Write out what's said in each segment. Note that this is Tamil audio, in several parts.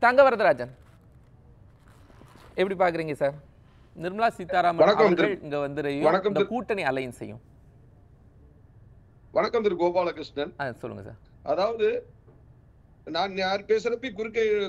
தங்கவரதராஜன் எப்படி பாக்குறீங்க சார்? நிர்மலா சீதாராமன் அவர்கள் இங்க வந்து கூட்டணி அலையன்ஸையும். வணக்கம் திரு கோபாலகிருஷ்ணன். சொல்லுங்க சார். அதாவது நான் யார் பேசுறப்ப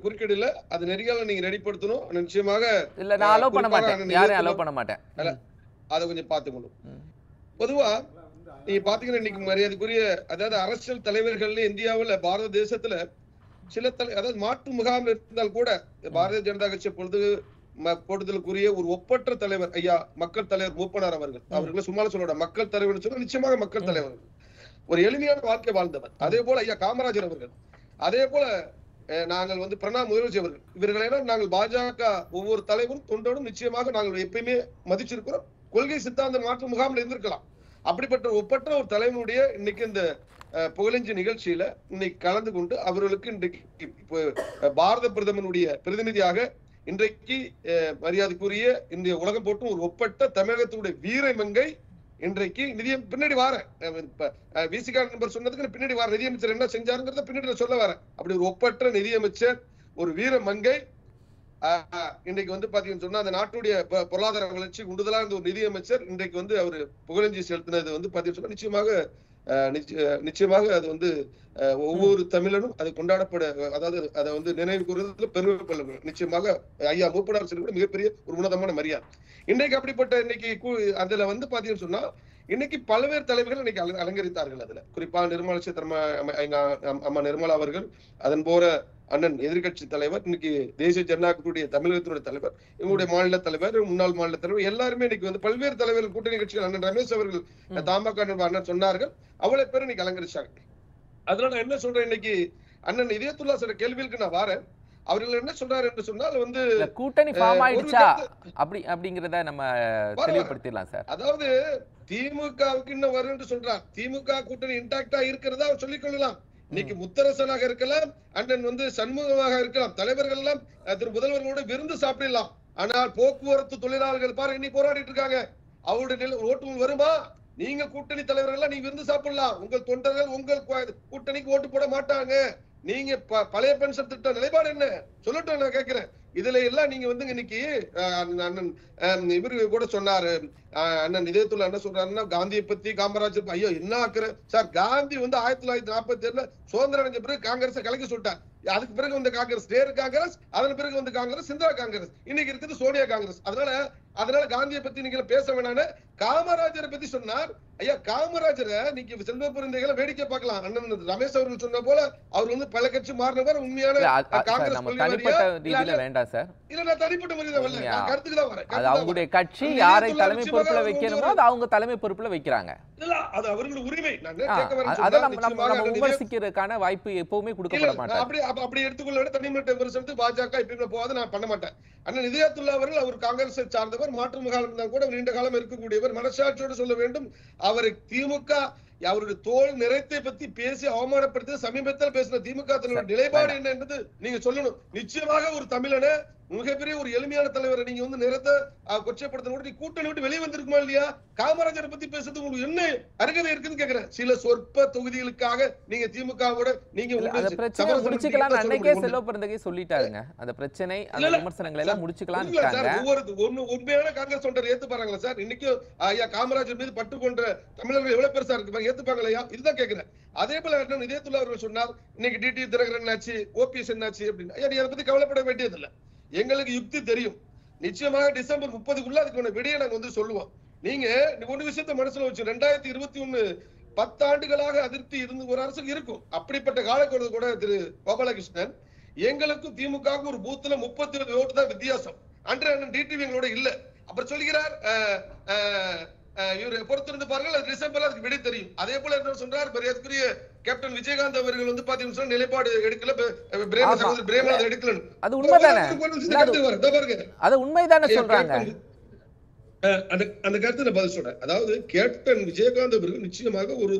குறுக்கீடுல அது நெறியால நீங்க ரெடிப்படுத்தணும். நிச்சயமாக இல்ல, நான் அலோவ் பண்ண மாட்டேன், யாரையும் அலோவ் பண்ண மாட்டேன். அதை கொஞ்சம் பார்த்துக்கணும். பொதுவா நீங்க பாத்தீங்கன்னா இன்னைக்கு மரியாதைக்குரிய அதாவது அரசியல் தலைவர்கள் இந்தியாவில் பாரத தேசத்துல சில அதாவது மாற்று முகாம் இருந்தால் கூட பாரதிய ஜனதா கட்சி பொழுது போடுதலுக்குரிய ஒரு ஒப்பற்ற தலைவர் ஐயா மக்கள் தலைவர் மூப்பனார் அவர்களை சும்மா சொல்ல மக்கள் தலைவர் சொன்னா நிச்சயமாக மக்கள் தலைவர் ஒரு எளிமையான வாழ்க்கை வாழ்ந்தவர். அதே போல ஐயா காமராஜர் அவர்கள், அதே போல நாங்கள் வந்து பிரணாப் முகர்ஜி அவர்கள், இவர்களெல்லாம் நாங்கள் பாஜக ஒவ்வொரு தலைவரும் தொண்டோடும் நிச்சயமாக நாங்கள் எப்பயுமே மதிச்சிருக்கிறோம். கொள்கை சித்தாந்த மாற்று முகாமில் இருந்திருக்கலாம். அப்படிப்பட்ட ஒப்பற்ற ஒரு தலைவனுடைய இன்னைக்கு இந்த புகழஞ்சி நிகழ்ச்சியில இன்னைக்கு கலந்து கொண்டு அவர்களுக்கு இன்றைக்கு பாரத பிரதமனுடைய பிரதிநிதியாக இன்றைக்கு மரியாதைக்குரிய இந்திய உலகம் போட்டும் ஒரு ஒப்பற்ற தமிழகத்துடைய வீரமங்கை இன்றைக்கு நிதியம் பின்னாடி வாரேன் விசிகா நண்பர் சொன்னதுக்கு பின்னாடி வார நிதியமைச்சர் என்ன செஞ்சாருங்கிறத பின்னாடி சொல்ல வரேன். அப்படி ஒரு ஒப்பற்ற நிதியமைச்சர் ஒரு வீரமங்கை இன்றைக்கு வந்து பாத்தீங்கன்னு சொன்னா அந்த நாட்டுடைய பொருளாதார வளர்ச்சி உண்டுதலா இருந்த ஒரு நிதியமைச்சர் இன்றைக்கு வந்து அவர் புகழஞ்சி செலுத்தினது வந்து பாத்தீங்கன்னு சொன்னா நிச்சயமாக அது வந்து ஒவ்வொரு தமிழனும் அது கொண்டாடப்பட அதாவது அதை வந்து நினைவு கூறுவதில் பெருமை கொள்ள நிச்சயமாக ஐயா மூப்பனார் கூட மிகப்பெரிய ஒரு உன்னதமான மரியாதை. இன்றைக்கு அப்படிப்பட்ட இன்னைக்கு அதுல வந்து பாத்தீங்கன்னு சொன்னா இன்னைக்கு பல்வேறு தலைவர்கள் இன்னைக்கு அலங்கரித்தார்கள். அதுல குறிப்பா நிர்மலா சீதாராமன் அம்மா நிர்மலா அவர்கள், அதன் போற அண்ணன் எதிர்கட்சி தலைவர், இன்னைக்கு தேசிய ஜனநாயகத்துடைய தமிழகத்தினுடைய தலைவர், இவங்களுடைய மாநில தலைவர், முன்னாள் மாநில தலைவர் எல்லாருமே இன்னைக்கு வந்து பல்வேறு தலைவர்கள் கூட்டணி கட்சிகள் அண்ணன் ரமேஷ் அவர்கள் தமாக அண்ணன் சொன்னார்கள். அவ்வளவு பேர் இன்னைக்கு அலங்கரிச்சாங்க. அதனால நான் என்ன சொல்றேன், இன்னைக்கு அண்ணன் இதயத்துல்லா சில கேள்விகளுக்கு நான் வாரேன். அவர்கள் என்ன சொல்றாரு என்று சொன்னால் வந்து கூட்டணி ஃபார்ம் ஆயிடுச்சா அப்படிங்கறத நம்ம தெளிவுபடுத்திடலாம் சார். அதாவது திமுகவுக்கு இன்னும் வரும் என்று சொல்றார். திமுக கூட்டணி இன்டாக்டா இருக்கிறதா அவர் சொல்லிக் கொள்ளலாம். இன்னைக்கு முத்தரசனாக இருக்கலாம், அண்ணன் வந்து சண்முகமாக இருக்கலாம், தலைவர்கள் எல்லாம் திரு முதல்வர்களோட விருந்து சாப்பிடலாம். ஆனால் போக்குவரத்து தொழிலாளர்கள் பாரு இன்னைக்கு போராடிட்டு இருக்காங்க. அவருடைய ஓட்டுகள் வருமா? நீங்க கூட்டணி தலைவர்கள் எல்லாம் நீங்க விருந்து சாப்பிடலாம், உங்கள் தொண்டர்கள் உங்கள் கூட்டணிக்கு ஓட்டு போட மாட்டாங்க. நீங்க பழைய பென்ஷன் திட்ட நிலைப்பாடு என்ன சொல்லட்டும் நான் கேட்கிறேன். இதுல எல்லாம் நீங்க வந்து இன்னைக்கு அண்ணன் இவரு கூட சொன்னாரு, அண்ணன் இதயத்துள்ள என்ன சொல்றாருன்னா காந்தியை பத்தி காமராஜர் ஐயோ என்ன ஆக்குற சார். காந்தி வந்து 1947 சுதந்திரம் அடைஞ்ச பிறகு காங்கிரஸை கலைக்க சொல்லிட்டார். அதுக்கு பிறகு வந்து காங்கிரஸ் நேரு காங்கிரஸ், அதன் பிறகு வந்து காங்கிரஸ் இந்திரா காங்கிரஸ், இன்னைக்கு இருக்குது சோனியா காங்கிரஸ். அதனால காந்தியை பத்தி நீங்க பேச வேணான்னு காமராஜரை பத்தி சொன்னார். ஐயா காமராஜரை நீங்க செல்வ பிறந்தைகளை வேடிக்கை பார்க்கலாம். அண்ணன் ரமேஷ் அவர்கள் சொன்ன போல அவர் வந்து பல கட்சி மாறினவர் உண்மையான காங்கிரஸ் வேண்டாம் சார். இல்ல நான் தனிப்பட்ட முறையில கருத்துக்கு தான் வரேன். அது அவங்களுடைய கட்சி யாரை தலைமை பொறுப்புல வைக்கணுமோ அது அவங்க தலைமை பொறுப்புல வைக்கிறாங்க. இல்ல அது அவர்கள் உரிமை. அதை நம்ம விமர்சிக்கிறதுக்கான வாய்ப்பு எப்பவுமே கொடுக்கப்பட மாட்டாங்க. அப்படி எடுத்துக்கொள்ள தனிப்பட்ட விமர்சனத்துக்கு பாஜக எப்பயுமே போகாது, நான் பண்ண மாட்டேன். அண்ணன் இதயத்துல்லா அவர்கள் அவர் காங்கிரஸை சார்ந்தவர், மாற்று முகாலம் தான் கூட நீண்ட காலம் இருக்கக்கூடியவர். மனசாட்சியோடு சொல்ல வேண்டும், அவரை திமுக அவருடைய தோல் நிறைத்தை பத்தி பேசி அவமானப்படுத்தி சமீபத்தில் பேசின திமுக நிலைப்பாடு என்ன என்பது நீங்க சொல்லணும். நிச்சயமாக ஒரு தமிழனை மிகப்பெரிய ஒரு எளிமையான தலைவரை நீங்க வந்து நிறத்தை கொச்சைப்படுத்த கூட்டணி விட்டு வெளியே வந்திருக்குமா இல்லையா? காமராஜரை பத்தி பேசுறது உங்களுக்கு என்ன அருகதை இருக்குன்னு கேக்குறேன். சில சொற்ப தொகுதிகளுக்காக நீங்க திமுகவோட நீங்க முடிச்சுக்கலாம் அன்னைக்கே செல்வ பிறந்தகை சொல்லிட்டாருங்க. அந்த பிரச்சனை அந்த விமர்சனங்களை எல்லாம் முடிச்சுக்கலாம். உண்மையான காங்கிரஸ் தொண்டர் ஏத்துப்பாங்களா சார்? இன்னைக்கு ஐயா காமராஜர் மீது பட்டு கொண்ட தமிழர்கள் எவ்வளவு பெருசா இருக்கு ஏத்துப்பாங்களா? இதுதான் கேக்குறேன். அதே போல இதயத்துல்லா அவர்கள் சொன்னார் இன்னைக்கு டிடி தினகரன் என்னாச்சு, ஓபிஎஸ் என்னாச்சு அப்படின்னு. ஐயா நீ அதை பத்தி கவலைப்பட வேண்டியது இல்லை. எங்களுக்கு யுக்தி தெரியும். நிச்சயமாக டிசம்பர் 30க்குள்ள அதுக்கு விடையை நாங்க வந்து சொல்லுவோம். நீங்க ஒரு விஷயத்த மனசுல வச்சு 2021 10 ஆண்டுகளாக அதிருப்தி இருந்து ஒரு அரசுக்கு இருக்கும். அப்படிப்பட்ட காலக்கொடு கூட திரு கோபாலகிருஷ்ணன் எங்களுக்கும் திமுக ஒரு பூத்துல 37 ஓட்டு தான் வித்தியாசம். அன்று டிடிவி எங்களோட இல்ல. அப்புறம் சொல்லுகிறார் இவரை பொறுத்திருந்து பாருங்கள் டிசம்பர்ல அதுக்கு விடை தெரியும். அதே போல என்ன சொல்றார் மரியாதைக்குரிய கேப்டன் விஜயகாந்த் அவர்கள் வந்து பாத்தீங்கன்னா நிலைப்பாடு எடுக்கல, பிரேமநாத் எடுக்கல. அது உண்மைதானே? அது உண்மைதானே சொல்றாங்க. அந்த கருத்துல பதில் சொல்றேன். அதாவது கேப்டன் விஜயகாந்த் அவர்கள் நிச்சயமாக ஒரு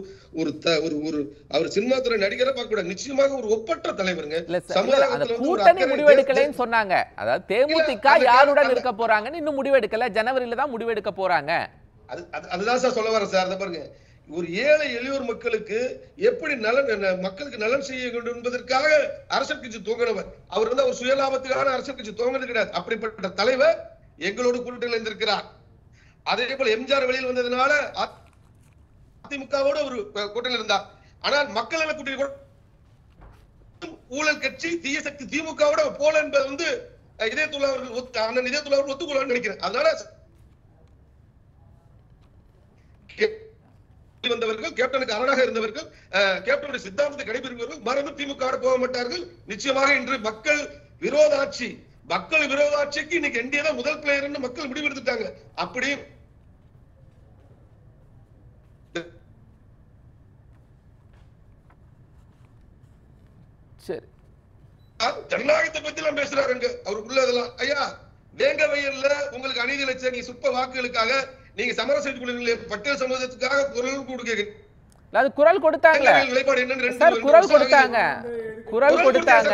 அவர் சினிமாத்துறை நடிகரை பார்க்க கூடாது, நிச்சயமாக ஒரு ஒப்பற்ற தலைவருங்க. கூட்டணி முடிவெடுக்கலன்னு சொன்னாங்க. அதாவது தேமுதிக யாருடன் இருக்க போறாங்கன்னு இன்னும் முடிவெடுக்கல, ஜனவரியில தான் முடிவெடுக்க போறாங்க. அதுதான் சார் சொல்ல வரேன் சார். பாருங்க ஒரு ஏழை எளியோர் மக்களுக்கு எப்படி மக்களுக்கு நலன் செய்ய வேண்டும் என்பதற்காக அரசியல் கட்சி துவங்கினவர். அவர் அவர் சுயலாபத்துக்கான அரசியல் கட்சி துவங்கினது கிடையாது. அப்படிப்பட்ட தலைவர் எங்களோடு கூட்டணியில் இருந்திருக்கிறார். அதே போல எம்ஜிஆர் வெளியில் வந்ததுனால அதிமுகவோடு ஒரு கூட்டணியில் இருந்தார். ஆனால் மக்கள் நல கூட்டணி ஊழல் கட்சி தீய சக்தி திமுகவோட போல என்பது இதயத்துள்ள அவர்கள் அண்ணன் இதயத்துள்ள அவர்கள் ஒத்துக்கொள்ள நினைக்கிறேன். அதனால வந்தவர்கள் கேப்டனுக்கு அரணாக இருந்தவர்கள், கேப்டனுடைய சித்தாந்தத்தை கடைபிடிப்பவர்கள் மறந்து திமுக போக மாட்டார்கள். நிச்சயமாக இன்று மக்கள் விரோத ஆட்சிக்கு இன்னைக்கு என்டிஏ தான் முதல் பிளேயர் மக்கள் முடிவெடுத்துட்டாங்க. அப்படி சரி, ஜனநாயகத்தை பத்தி எல்லாம் பேசுறாருங்க அவருக்குள்ள. அதெல்லாம் ஐயா வேங்க வயல்ல உங்களுக்கு அநீதி இழைச்ச நீங்க சுப்ப வாக்குகளுக்காக நீங்க சமரசம் கொள்ளுங்களே, பட்டியல் சமூகத்துக்காக குரல் கொடுக்க அது குரல் கொடுத்தாங்க சார், குரல் கொடுத்தாங்க, குரல் கொடுத்தாங்க.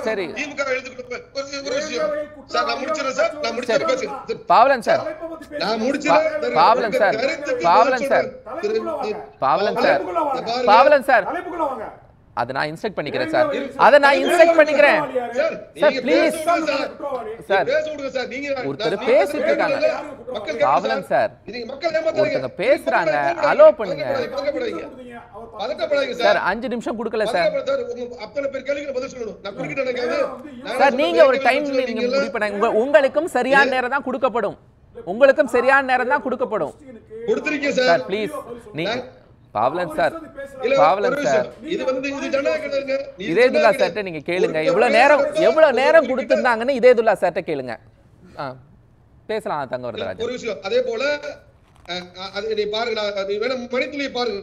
சரி பாவலன் சார், பாவலன் சார், பாவலன் சார், பாவலன் சார், பாவலன் சார், அதை நான் இன்ஸ்ட்ரக்ட் பண்ணிக்கிறேன் சார், அதை நான் இன்ஸ்ட்ரக்ட் பண்ணிக்கிறேன் சார். ப்ளீஸ் சார், ஒருத்தர் பேசிட்டு இருக்காங்க. பாவலன் சார், ஒருத்தங்க பேசுறாங்க, அலோ பண்ணுங்க சார். 5 நிமிஷம் கொடுக்கல சார். சார் நீங்க ஒரு டைம் நீங்க முடிவு பண்ண, உங்களுக்கும் சரியான நேரம் தான் கொடுக்கப்படும், உங்களுக்கும் சரியான நேரம் தான் கொடுக்கப்படும் சார். ப்ளீஸ் நீங்க பாவலன் சார், பாவலன் சார், இதேதுல்லா சார்ட்ட நீங்க கேளுங்க, எவ்வளவு நேரம் கொடுத்திருந்தாங்கன்னு இதேதுல்லா சார்ட்ட கேளுங்க. பேசலாம் தங்கவரதராஜன். ஒரு விஷயம் அதே போல நீ பாருங்க, மணித்துளியை பாருங்க,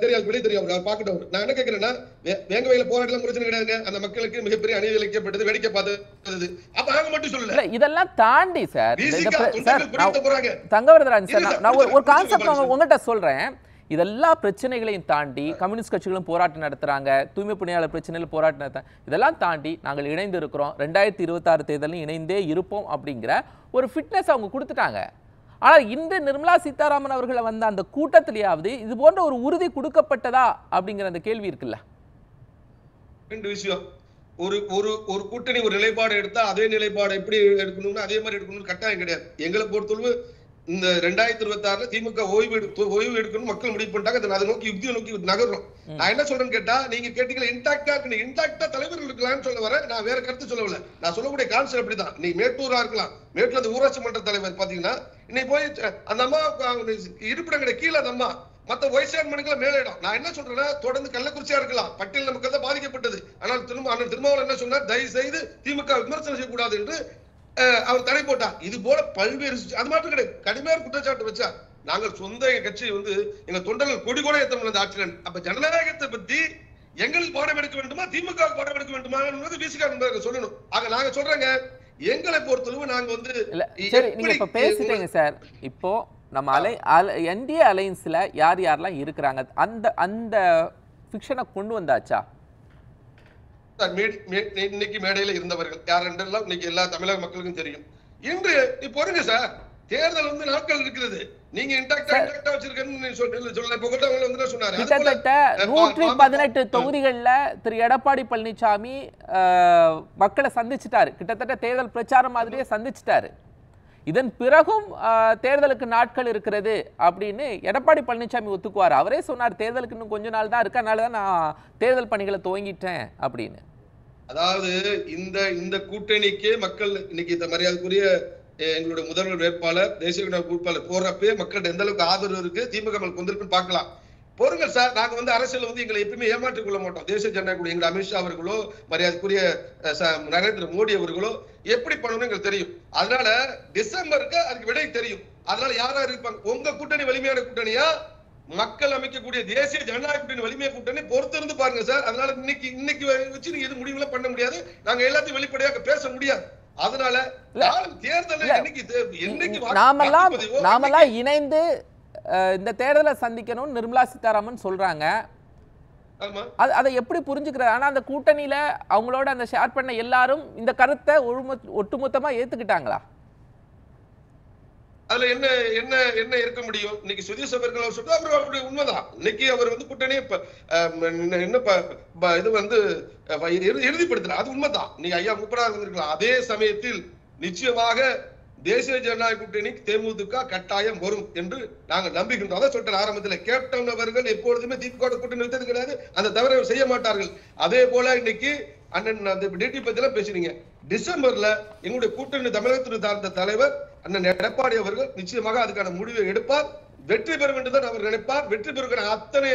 தெரியாது வெளியே தெரியும் பாக்கட்டும். நான் என்ன கேட்கிறேன்னா, வேங்க வயல போராட்டம் பிரச்சனை கிடையாதுங்க, அந்த மக்களுக்கு மிகப்பெரிய அநீதி இழைக்கப்பட்டது, வேடிக்கை பார்த்தது. அப்ப நாங்க மட்டும் சொல்லல, இதெல்லாம் தாண்டி சார் தங்கவரதராஜன் சார், நான் ஒரு கான்செப்ட் உங்ககிட்ட சொல்றேன். இதெல்லாம் பிரச்சனைகளையும் தாண்டி கம்யூனிஸ்ட் கட்சிகளும் போராட்டம் நடத்துறாங்க, தூய்மை பணியாளர் பிரச்சனையில் போராட்டம் நடத்துறாங்க. இதெல்லாம் தாண்டி நாங்கள் இணைந்து இருக்கிறோம், 2026 தேர்தலில் இணைந்தே இருப்போம் அப்படிங்கிற ஒரு ஃபிட்னஸ் அவங்க கொடுத்துட்டாங்க. ஆனால் இன்று நிர்மலா சீதாராமன் அவர்களை வந்த அந்த கூட்டத்திலேயாவது இது போன்ற ஒரு உறுதி கொடுக்கப்பட்டதா அப்படிங்கிற அந்த கேள்வி இருக்குல்ல. ரெண்டு விஷயம், ஒரு கூட்டணி ஒரு நிலைப்பாடு எடுத்தா அதே நிலைப்பாடு எப்படி எடுக்கணும்னு அதே மாதிரி எடுக்கணும்னு கட்டாயம் கிடையாது. எங்களை பொறுத்தளவு இந்த 2026 திமுக ஓய்வு எடுக்கணும் மக்கள் முடிவு பண்ணிட்டாங்க. அதை நோக்கி யுக்தியை நோக்கி நகர்றோம். நான் என்ன சொல்றேன்னு கேட்டா, நீங்க கேட்டீங்களா இன்டாக்டா தலைவர்கள் இருக்கலாம்னு சொல்ல வர, நான் வேற கருத்து சொல்லல. நான் சொல்லக்கூடிய கான்செப்ட் அப்படிதான். நீ மேட்டூரா இருக்கலாம், மேட்டூர்ல அந்த ஊராட்சி மன்ற தலைவர் பாத்தீங்கன்னா இன்னைக்கு போய் அந்த அம்மா இருப்பிடம் கிடையாது, கீழே அந்த அம்மா மத்த வயசான மனுக்கெல்லாம் மேலிடம். நான் என்ன சொல்றேன்னா, தொடர்ந்து கள்ளக்குறிச்சியா இருக்கலாம், பட்டியல் நமக்கு தான் பாதிக்கப்பட்டது. ஆனால் திருமாவளவன் என்ன சொன்னார், தயவு செய்து திமுக விமர்சனம் செய்யக்கூடாது என்று அவர் தடை போட்டார். இது போல பல்வேறு, அது மட்டும் கிடையாது, கடுமையான குற்றச்சாட்டு வச்சா நாங்கள் சொந்த கட்சி எங்க தொண்டர்கள் கொடி கூட ஏற்ற ஆட்சியர். அப்ப ஜனநாயகத்தை பத்தி எங்களுக்கு பாடம் எடுக்க வேண்டுமா, திமுக பாடம் எடுக்க வேண்டுமா விசிகா சொல்லணும். ஆக நாங்க சொல்றேங்க, எங்களை பொறுத்தளவு நாங்க சரி, நீங்க இப்ப பேசிட்டீங்க சார். இப்போ நம்ம என்டிஏ அலையன்ஸ்ல யார் யாரெல்லாம் இருக்கிறாங்க, அந்த ஃபிக்ஷனை கொண்டு வந்தாச்சா? இன்னைக்கு மேடையில இருந்தவர்கள் யார் என்றெல்லாம் இன்னைக்கு எல்லா தமிழக மக்களுக்கும் தெரியும். இன்று பொறுங்க சார், தேர்தல் நாட்கள் இருக்கிறது. நீங்க இன்டாக்டா வச்சிருக்கேன்னு சொன்னாரு. கிட்டத்தட்ட 118 தொகுதிகள்ல திரு எடப்பாடி பழனிசாமி மக்களை சந்திச்சுட்டாரு, கிட்டத்தட்ட தேர்தல் பிரச்சாரம் மாதிரியே சந்திச்சுட்டாரு. இதன் பிறகும் தேர்தலுக்கு நாட்கள் இருக்கிறது அப்படின்னு எடப்பாடி பழனிசாமி ஒத்துக்குவார். அவரே சொன்னார், தேர்தலுக்கு இன்னும் கொஞ்ச நாள் தான் இருக்கு, அதனாலதான் நான் தேர்தல் பணிகளை துவங்கிட்டேன் அப்படின்னு. அதாவது இந்த கூட்டணிக்கு மக்கள் இன்னைக்கு இந்த மரியாதைக்குரிய எங்களுடைய முதல்வர் வேட்பாளர் தேசிய வேட்பாளர் போறப்பே மக்கள்கிட்ட எந்த அளவுக்கு ஆதரவு இருக்கு, திமுக கொண்டிருக்குன்னு பார்க்கலாம். பொறுங்க சார், நாங்க அரசியல் எங்களை எப்பயுமே ஏமாற்றிக் கொள்ள மாட்டோம். தேசிய ஜனநாயக எங்க அமித்ஷா அவர்களோ மரியாதைக்குரிய நரேந்திர மோடி அவர்களோ எப்படி பண்ணணும்னு எங்களுக்கு தெரியும். அதனால டிசம்பருக்கு அதுக்கு விடை தெரியும். அதனால யாரா இருப்பாங்க, உங்க கூட்டணி வலிமையான கூட்டணியா, மக்கள் அமைக்கக்கூடிய தேசிய ஜனநாயக கூட்டணி வலிமையான கூட்டணி பொறுத்திருந்து பாருங்க சார். அதனால இன்னைக்கு வச்சு நீங்க எது முடிவுல பண்ண முடியாது, நாங்க எல்லாத்தையும் வெளிப்படையாக பேச முடியாது. அதனால நாமெல்லாம் இணைந்து இந்த தேர்தலை சந்திக்கணும் நிர்மலா சீதாராமன் சொல்றாங்க. அதை எப்படி புரிஞ்சுக்கிறது? ஆனா அந்த கூட்டணியில அவங்களோட அந்த ஷேர் பண்ண எல்லாரும் இந்த கருத்தை ஒட்டுமொத்தமா ஏத்துக்கிட்டாங்களா? அதுல என்ன என்ன என்ன இருக்க முடியும்? இன்னைக்கு சுதீஷ் அவர்கள் சொல்லிட்டு அவர் அவருடைய உண்மைதான். இன்னைக்கு அவர் வந்து கூட்டணியை என்ன இது வந்து இறுதிப்படுத்தல, அது உண்மைதான். நீங்க ஐயா முப்பராக இருந்திருக்கலாம். அதே சமயத்தில் நிச்சயமாக தேசிய ஜனநாயக கூட்டணி தேமுதிக கட்டாயம் வரும் என்று நாங்கள் நம்புகின்றோம். அதை சொல்ற ஆரம்பத்தில் கேப்டன் அவர்கள் எப்பொழுதுமே திமுக கூட்டணி வைத்தது கிடையாது, அந்த தவிர செய்ய மாட்டார்கள். அதே போல இன்னைக்கு அண்ணன் அந்த டிடி பத்தி எல்லாம் பேசுறீங்க. டிசம்பர்ல எங்களுடைய கூட்டணி தமிழகத்திற்கு சார்ந்த தலைவர் அண்ணன் எடப்பாடி அவர்கள் நிச்சயமாக அதுக்கான முடிவை எடுப்பார். வெற்றி பெறும் என்றுதான் அவர் நினைப்பார். வெற்றி பெறுகிற அத்தனை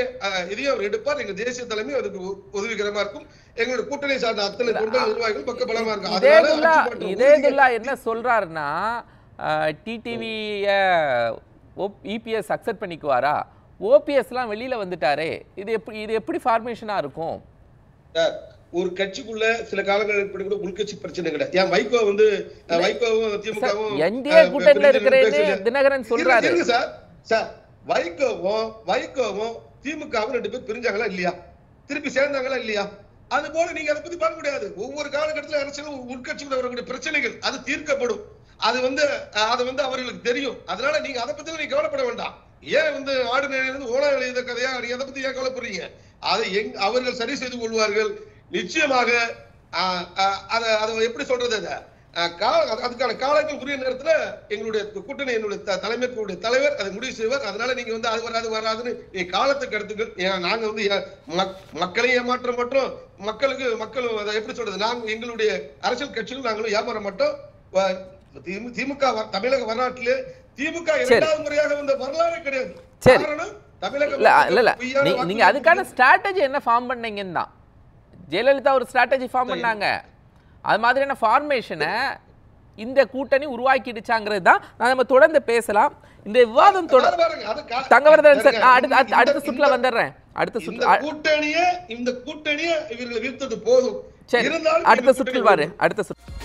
இதையும் அவர் எடுப்பார். எங்க தேசிய தலைமை அதுக்கு உதவிகரமா இருக்கும். எங்களுடைய கூட்டணி சார்ந்த அத்தனை தொண்டர் நிர்வாகிகள் பக்க பலமா இருக்கும். இதேதுல்லா என்ன சொல்றாருன்னா, டிடிவிய இபிஎஸ் அக்செப்ட் பண்ணிக்குவாரா? ஓபிஎஸ் எல்லாம் வெளியில வந்துட்டாரே, இது எப்படி ஃபார்மேஷனா இருக்கும்? ஒரு கட்சிக்குள்ள சில காலங்கள் கூட உள்கட்சி பிரச்சனை கிடையாது. ஏன் வைகோ வந்து வைகோவும் திமுகவும் என்டிஏ கூட்டணியில இருக்கிறது தினகரன் சொல்றாரு சார். வைகோவும் திமுகவும் 2 பேர் பிரிஞ்சாங்களா இல்லையா? திருப்பி சேர்ந்தாங்களா இல்லையா? அது போல நீங்க அதை பத்தி பார்க்க முடியாது. ஒவ்வொரு காலகட்டத்தில் அரசியல் உள்கட்சியில் வரக்கூடிய பிரச்சனைகள் அது தீர்க்கப்படும். அது வந்து அவர்களுக்கு தெரியும். அதனால நீங்க அதை பத்தி நீங்க கவலைப்பட வேண்டாம். ஏன் வந்து ஆடு நிலையிலிருந்து ஓனா எழுத கதையா நீங்க அதை பத்தி ஏன் கவலைப்படுறீங்க? அதை அவர்கள் சரி செய்து கொள்வார்கள் நிச்சயமாக. அதை எப்படி சொல்றது, அதுக்கான காலங்கள் உரிய நேரத்துல எங்களுடைய கூட்டணி என்னுடைய தலைமைக்குடைய தலைவர் அதை முடிவு செய்வார். அதனால நீங்க வந்து அது வராதுன்னு நீங்க காலத்துக்கு எடுத்துக்கள். நாங்க வந்து மக்களை ஏமாற்ற மாட்டோம், மக்களும் அதை எப்படி சொல்றது, நாங்க எங்களுடைய அரசியல் கட்சிகள் நாங்களும் ஏமாற மாட்டோம். திமுக தமிழக வரலாற்றிலே திமுக 2வது முறையாக வந்த வரலாறு கிடையாது. காரணம் தமிழக நீங்க அதுக்கான ஸ்ட்ராட்டஜி என்ன ஃபார்ம் பண்ணீங்கன்னு தான். ஜெயலலிதா ஒரு ஸ்ட்ராட்டஜி ஃபார்ம் பண்ணாங்க. அது மாதிரியான ஃபார்மேஷனை இந்த கூட்டணி உருவாக்கிடுச்சாங்கிறது தான் நம்ம தொடர்ந்து பேசலாம். இந்த விவாதம் தங்கவரதன் சார் அடுத்த சுற்றுல வந்துடுறேன். இந்த கூட்டணியை இவர்கள் வீழ்த்தது போதும். சரி, அடுத்த சுற்றில் வாரு. அடுத்த சுற்று